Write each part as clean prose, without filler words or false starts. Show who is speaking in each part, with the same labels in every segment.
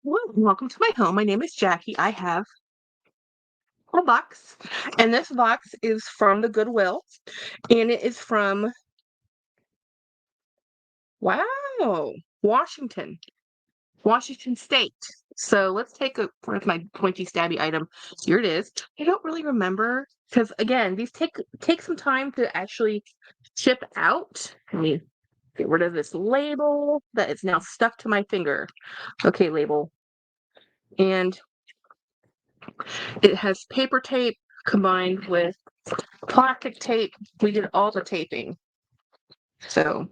Speaker 1: Well, welcome to my home. My name is Jackie. I have a box, and this box is from the Goodwill, and it is from, wow, Washington, Washington State. So let's take a, where's my pointy stabby item? Here it is. I don't really remember because again, these take some time to actually ship out. Let me get rid of this label that is now stuck to my finger. Okay, label. And it has paper tape combined with plastic tape. We did all the taping. So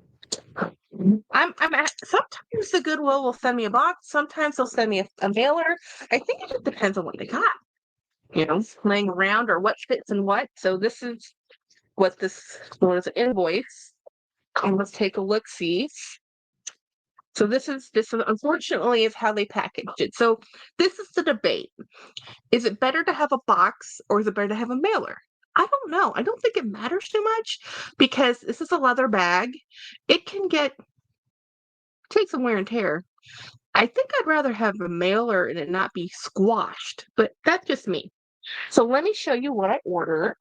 Speaker 1: I'm at, sometimes the Goodwill will send me a box. Sometimes they'll send me a mailer. I think it just depends on what they got, laying around or what fits and what. So this is what this was, an invoice. And let's take a look, see. So this is unfortunately is how they packaged it. So this is the debate. Is it better to have a box or is it better to have a mailer? I don't know. I don't think it matters too much because this is a leather bag. It can take some wear and tear. I think I'd rather have a mailer and it not be squashed, but that's just me. So let me show you what I ordered.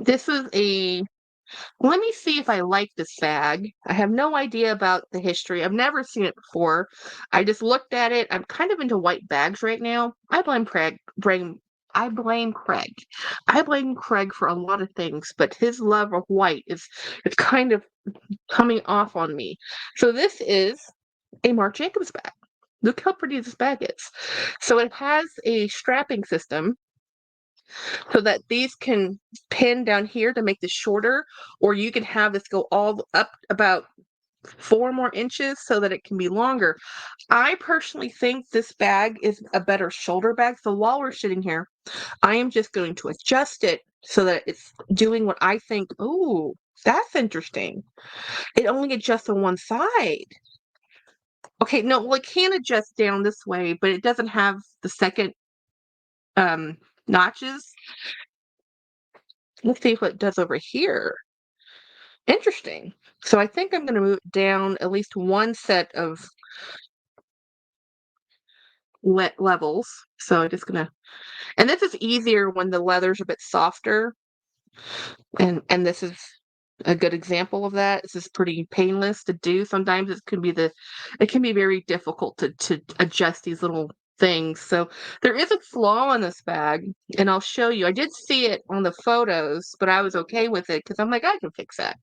Speaker 1: This is let me see if I like this bag. I have no idea about the history. I've never seen it before. I just looked at it. I'm kind of into white bags right now. I blame Craig. I blame Craig for a lot of things, but his love of white is it's kind of coming off on me. So this is a Marc Jacobs bag. Look how pretty this bag is. So it has a strapping system so that these can pin down here to make this shorter, or you can have this go all up about 4 more inches so that it can be longer. I personally think this bag is a better shoulder bag. So while we're sitting here, I am just going to adjust it so that it's doing what I think. Oh, that's interesting. It only adjusts on one side. Okay, no, well, it can adjust down this way, but it doesn't have the second notches. Let's see what it does over here. Interesting. So I think I'm going to move down at least one set of levels. So I'm just going to, and this is easier when the leather's a bit softer. And this is a good example of that. This is pretty painless to do. Sometimes it can be very difficult to adjust these little things. So there is a flaw in this bag, and I'll show you. I did see it on the photos, but I was okay with it because I'm like, I can fix that.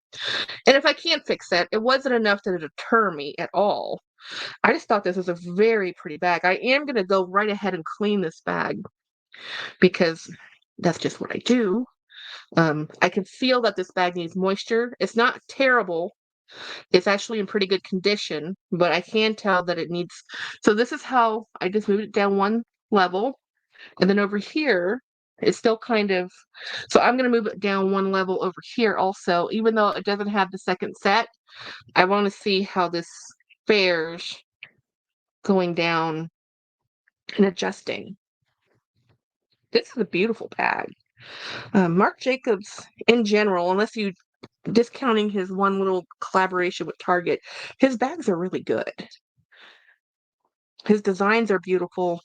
Speaker 1: And if I can't fix that, it wasn't enough to deter me at all. I just thought this was a very pretty bag. I am going to go right ahead and clean this bag because that's just what I do. I can feel that this bag needs moisture. It's not terrible. It's actually in pretty good condition, but I can tell that it needs. So this is how I just moved it down one level. And then over here, it's still kind of. So I'm going to move it down one level over here also. Even though it doesn't have the second set, I want to see how this fares going down and adjusting. This is a beautiful bag. Marc Jacobs, in general, unless you discounting his one little collaboration with Target, his bags are really good. His designs are beautiful,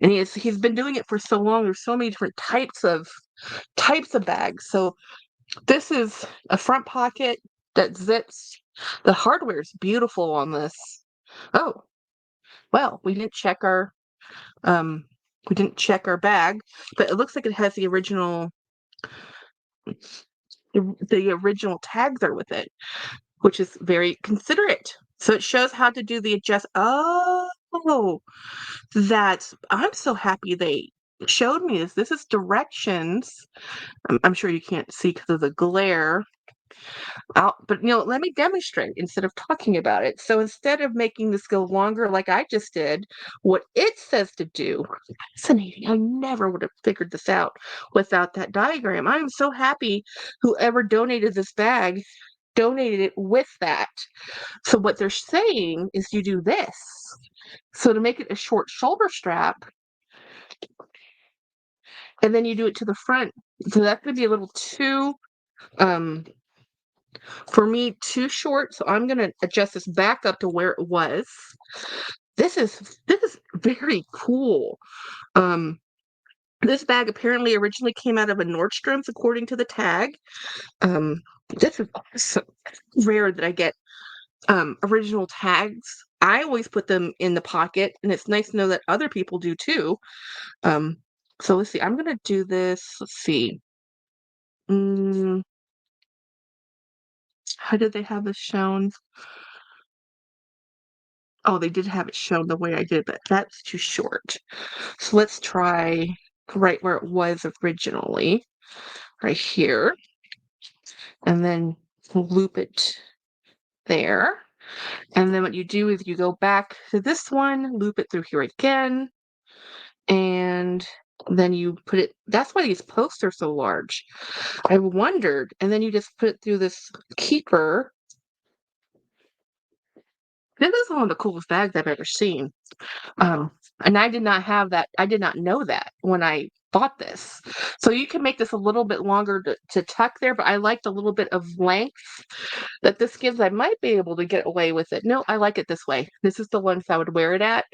Speaker 1: and he's been doing it for so long. There's so many different types of bags. So this is a front pocket that zips. The hardware is beautiful on this. Oh, well, um we didn't check our bag, but it looks like it has the original tags are with it, which is very considerate. So it shows how to do the adjust. Oh, I'm so happy they showed me this. This is directions. I'm sure you can't see because of the glare. But let me demonstrate instead of talking about it. So instead of making this go longer like I just did, what it says to do, fascinating. I never would have figured this out without that diagram. I'm so happy whoever donated this bag donated it with that. So what they're saying is you do this. So to make it a short shoulder strap, and then you do it to the front. So that could be a little too um For me, too short, so I'm gonna adjust this back up to where it was. This is very cool. Um, this bag apparently originally came out of a Nordstrom's, according to the tag. Um, this is so rare that I get original tags. I always put them in the pocket, and it's nice to know that other people do too. Um, so let's see. I'm gonna do this. Let's see. Mm, how did they have this shown? Oh, they did have it shown the way I did, but that's too short. So let's try right where it was originally, right here, and then loop it there. And then what you do is you go back to this one, loop it through here again, and then you put it. That's why these posts are so large. I wondered, and then you just put it through this keeper. This is one of the coolest bags I've ever seen. And I did not have that. I did not know that when I bought this. So you can make this a little bit longer to tuck there, but I liked a little bit of length that this gives. I might be able to get away with it. No, I like it this way. This is the length I would wear it at.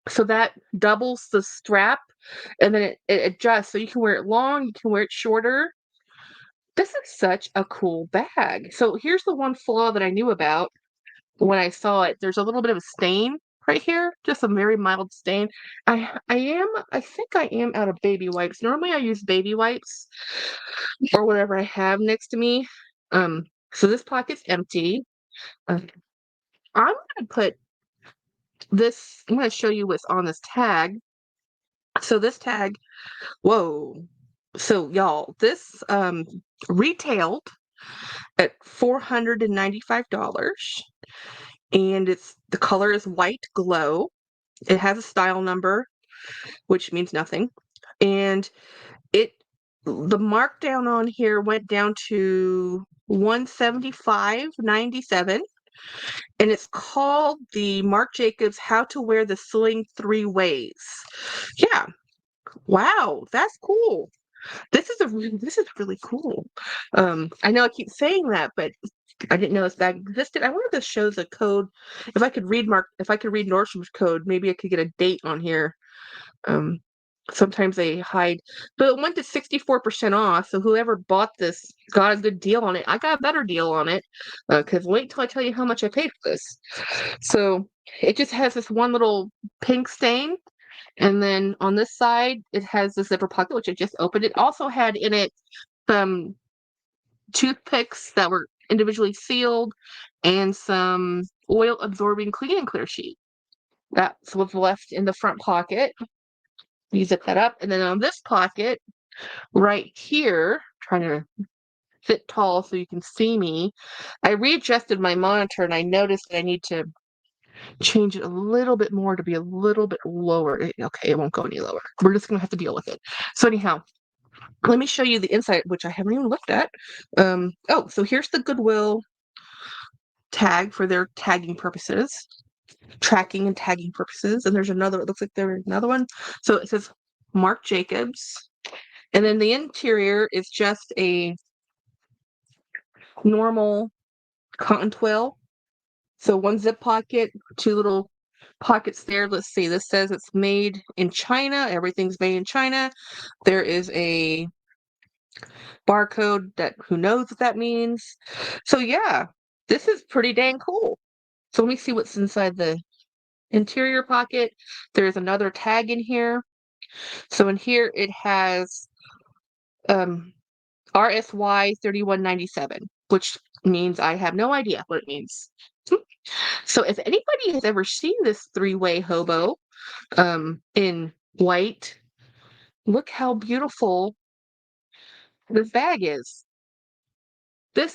Speaker 1: So that doubles the strap, and then it adjusts. So you can wear it long, you can wear it shorter. This is such a cool bag. So here's the one flaw that I knew about when I saw it. There's a little bit of a stain right here, just a very mild stain. I think I am out of baby wipes. Normally I use baby wipes or whatever I have next to me. So this pocket's empty. Uh, I'm gonna put this, I'm gonna show you what's on this tag. So this tag, whoa. So y'all, this retailed at $495, and the color is white glow. It has a style number, which means nothing. And it the markdown on here went down to 175.97, and it's called the Marc Jacobs How to Wear the Sling 3 Ways. Yeah. Wow, that's cool. This is really cool. I know I keep saying that, but I didn't know this bag existed. I wonder if this shows a code. If I could read Nordstrom's code, maybe I could get a date on here. Um, Sometimes they hide, but it went to 64% off. So whoever bought this got a good deal on it. I got a better deal on it, because wait till I tell you how much I paid for this. So it just has this one little pink stain, and then on this side it has the zipper pocket, which I just opened. It also had in it some toothpicks that were individually sealed and some oil absorbing clean and clear sheet. That's what's left in the front pocket. You zip that up, and then on this pocket right here, trying to sit tall so you can see me, I readjusted my monitor and I noticed that I need to change it a little bit more to be a little bit lower. Okay, it won't go any lower. We're just gonna have to deal with it. So anyhow, let me show you the inside, which I haven't even looked at. Oh, so here's the Goodwill tag for their tagging purposes, tracking and tagging purposes. And there's another, it looks like there's another one. So it says Marc Jacobs. And then the interior is just a normal cotton twill. So one zip pocket, two little pockets there. Let's see, this says it's made in China. Everything's made in China. There is a barcode that who knows what that means. So yeah, this is pretty dang cool. So let me see what's inside the interior pocket. There's another tag in here. So in here it has RSY 3197, which means I have no idea what it means. So if anybody has ever seen this three-way hobo in white, look how beautiful this bag is.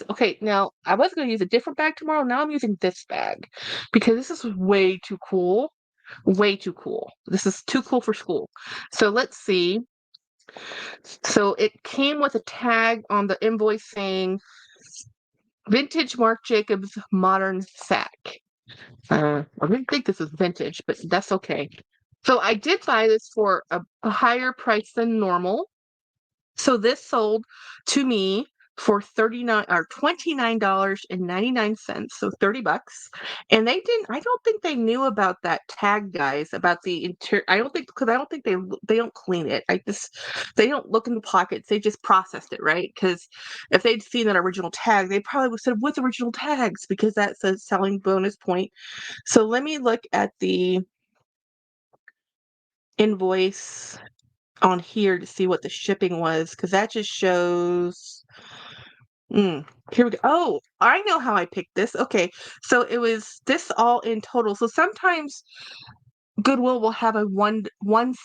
Speaker 1: Okay, now I was going to use a different bag tomorrow. Now I'm using this bag because this is way too cool. Way too cool. This is too cool for school. So let's see. So it came with a tag on the invoice saying vintage Marc Jacobs modern sack. I didn't think this was vintage, but that's okay. So I did buy this for a higher price than normal. So this sold to me for 39 or $29.99, so 30 bucks. And I don't think they knew about that tag, guys, about the interior. I don't think, because I don't think they don't clean it. They don't look in the pockets. They just processed it, right? Because if they'd seen that original tag, they probably would have said, "What's original tags?" Because that says selling bonus point. So let me look at the invoice on here to see what the shipping was, because that just shows. Here we go. Oh, I know how I picked this. Okay, so it was this all in total. So sometimes Goodwill will have a one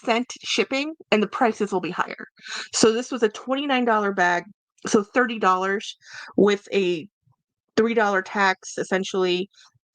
Speaker 1: cent shipping, and the prices will be higher. So this was a $29 bag, so $30 with a $3 tax, essentially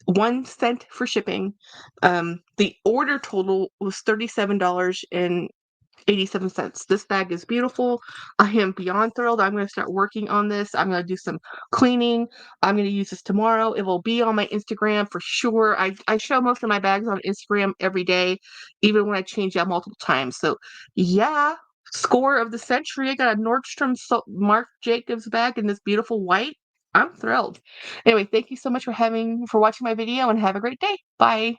Speaker 1: 1 cent for shipping. The order total was $37.87. This bag is beautiful. I am beyond thrilled. I'm going to start working on this. I'm going to do some cleaning. I'm going to use this tomorrow. It will be on my Instagram for sure. I show most of my bags on Instagram every day, even when I change out multiple times. So, yeah, score of the century. I got a Nordstrom Marc Jacobs bag in this beautiful white. I'm thrilled. Anyway, thank you so much for watching my video, and have a great day. Bye.